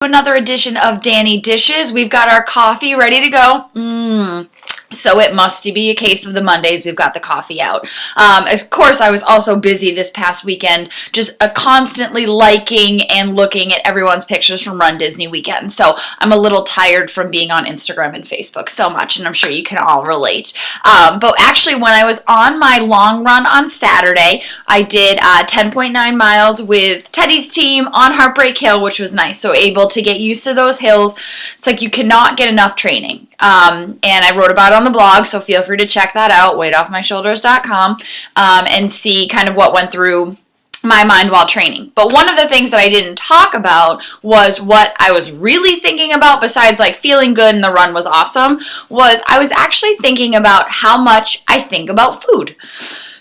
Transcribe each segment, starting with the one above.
Another edition of Dani Dishes. We've got our coffee ready to go. So it must be a case of the Mondays. We've got the coffee out. Of course, I was also busy this past weekend, just constantly liking and looking at everyone's pictures from Run Disney Weekend. So I'm a little tired from being on Instagram and Facebook so much, and I'm sure you can all relate. But actually, when I was on my long run on Saturday, I did 10.9 miles with Teddy's team on Heartbreak Hill, which was nice. So able to get used to those hills. It's like you cannot get enough training. And I wrote about it on the blog, so feel free to check that out, weightoffmyshoulders.com, and see kind of what went through my mind while training. But one of the things that I didn't talk about was what I was really thinking about, besides like feeling good and the run was awesome, was I was actually thinking about how much I think about food.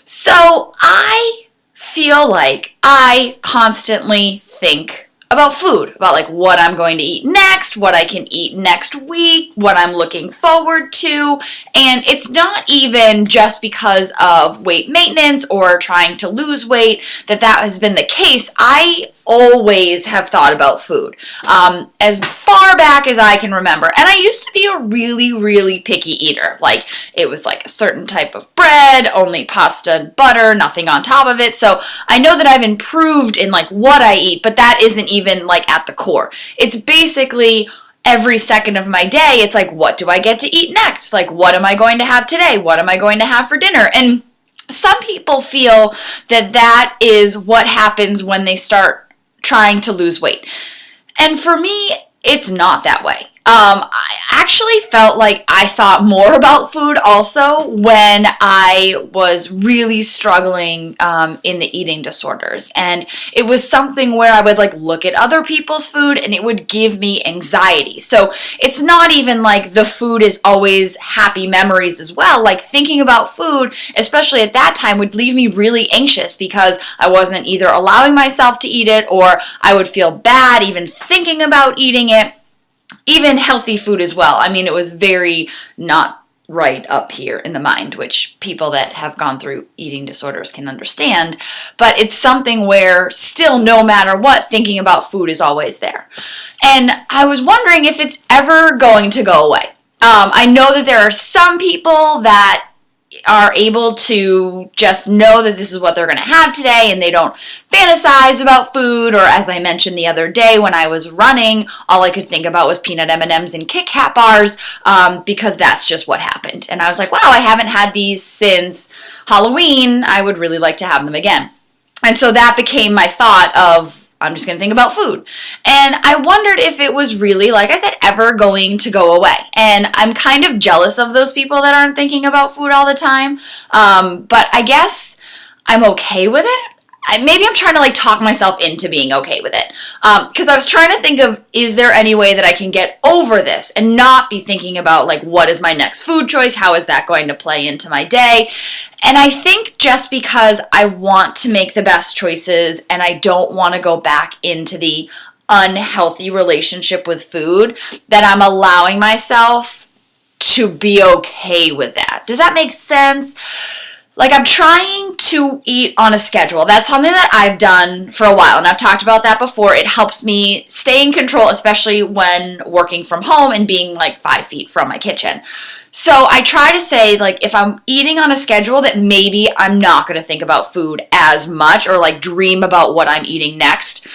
So I feel like I constantly think about food, about like what I'm going to eat next, what I can eat next week, what I'm looking forward to. And it's not even just because of weight maintenance or trying to lose weight that has been the case. I always have thought about food as far back as I can remember. And I used to be a really, really picky eater. Like it was like a certain type of bread, only pasta and butter, nothing on top of it. So I know that I've improved in like what I eat, but that isn't even like at the core. It's basically every second of my day, it's like, what do I get to eat next? Like, what am I going to have today? What am I going to have for dinner? And some people feel that that is what happens when they start trying to lose weight. And for me, it's not that way. I actually felt like I thought more about food also when I was really struggling in the eating disorders. And it was something where I would like look at other people's food and it would give me anxiety. So it's not even like the food is always happy memories as well. Like thinking about food, especially at that time, would leave me really anxious because I wasn't either allowing myself to eat it or I would feel bad even thinking about eating it. Even healthy food as well. I mean, it was very not right up here in the mind, which people that have gone through eating disorders can understand. But it's something where still, no matter what, thinking about food is always there. And I was wondering if it's ever going to go away. I know that there are some people that are able to just know that this is what they're going to have today and they don't fantasize about food, or as I mentioned the other day when I was running, all I could think about was peanut M&Ms and Kit Kat bars because that's just what happened. And I was like, wow, I haven't had these since Halloween. I would really like to have them again. And so that became my thought of, I'm just going to think about food. And I wondered if it was really, like I said, ever going to go away. And I'm kind of jealous of those people that aren't thinking about food all the time. But I guess I'm okay with it. Maybe I'm trying to like talk myself into being okay with it. Because I was trying to think of, is there any way that I can get over this and not be thinking about like, what is my next food choice? How is that going to play into my day? And I think just because I want to make the best choices and I don't want to go back into the unhealthy relationship with food, that I'm allowing myself to be okay with that. Does that make sense? Like, I'm trying to eat on a schedule. That's something that I've done for a while, and I've talked about that before. It helps me stay in control, especially when working from home and being like 5 feet from my kitchen. So I try to say, like, if I'm eating on a schedule, that maybe I'm not going to think about food as much or like dream about what I'm eating next.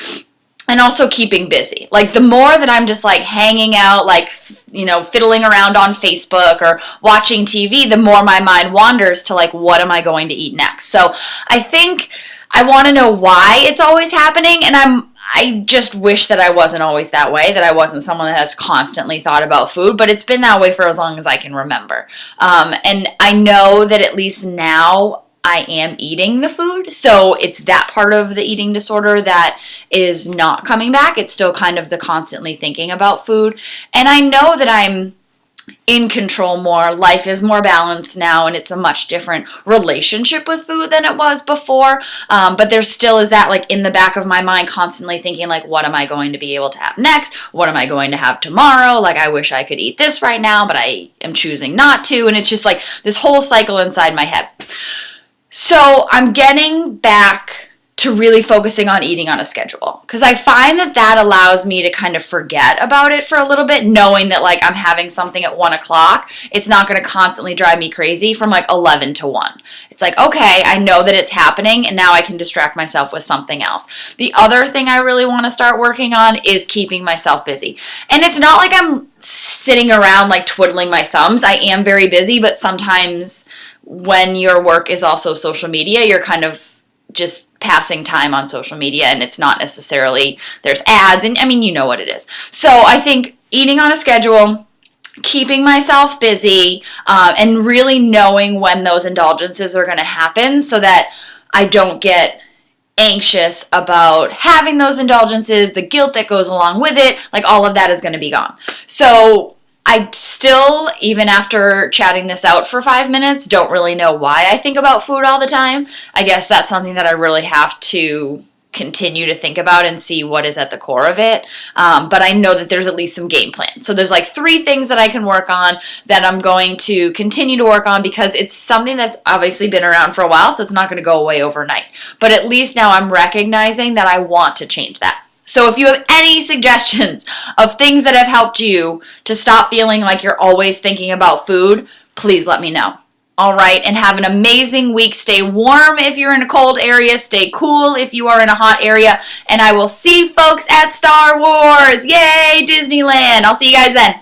And also keeping busy. Like the more that I'm just like hanging out, like, you know, fiddling around on Facebook or watching TV, the more my mind wanders to like, what am I going to eat next? So I think I want to know why it's always happening. And I just wish that I wasn't always that way, that I wasn't someone that has constantly thought about food, but it's been that way for as long as I can remember. And I know that at least now I am eating the food, so it's that part of the eating disorder that is not coming back. It's still kind of the constantly thinking about food, and I know that I'm in control more. Life is more balanced now, and it's a much different relationship with food than it was before, but there still is that like in the back of my mind constantly thinking like, what am I going to be able to have next? What am I going to have tomorrow? Like, I wish I could eat this right now, but I am choosing not to, and it's just like this whole cycle inside my head. So I'm getting back to really focusing on eating on a schedule. Because I find that allows me to kind of forget about it for a little bit, knowing that like I'm having something at 1 o'clock. It's not going to constantly drive me crazy from like 11 to 1. It's like, okay, I know that it's happening and now I can distract myself with something else. The other thing I really want to start working on is keeping myself busy. And it's not like I'm sitting around like twiddling my thumbs. I am very busy, but sometimes when your work is also social media, you're kind of just passing time on social media, and it's not necessarily, there's ads, and I mean, you know what it is. So I think eating on a schedule, keeping myself busy, and really knowing when those indulgences are going to happen so that I don't get anxious about having those indulgences, the guilt that goes along with it, like all of that is going to be gone. So I still, even after chatting this out for 5 minutes, don't really know why I think about food all the time. I guess that's something that I really have to continue to think about and see what is at the core of it. But I know that there's at least some game plan. So there's like 3 things that I can work on that I'm going to continue to work on because it's something that's obviously been around for a while, so it's not going to go away overnight. But at least now I'm recognizing that I want to change that. So if you have any suggestions of things that have helped you to stop feeling like you're always thinking about food, please let me know. All right, and have an amazing week. Stay warm if you're in a cold area. Stay cool if you are in a hot area. And I will see folks at Star Wars. Yay, Disneyland. I'll see you guys then.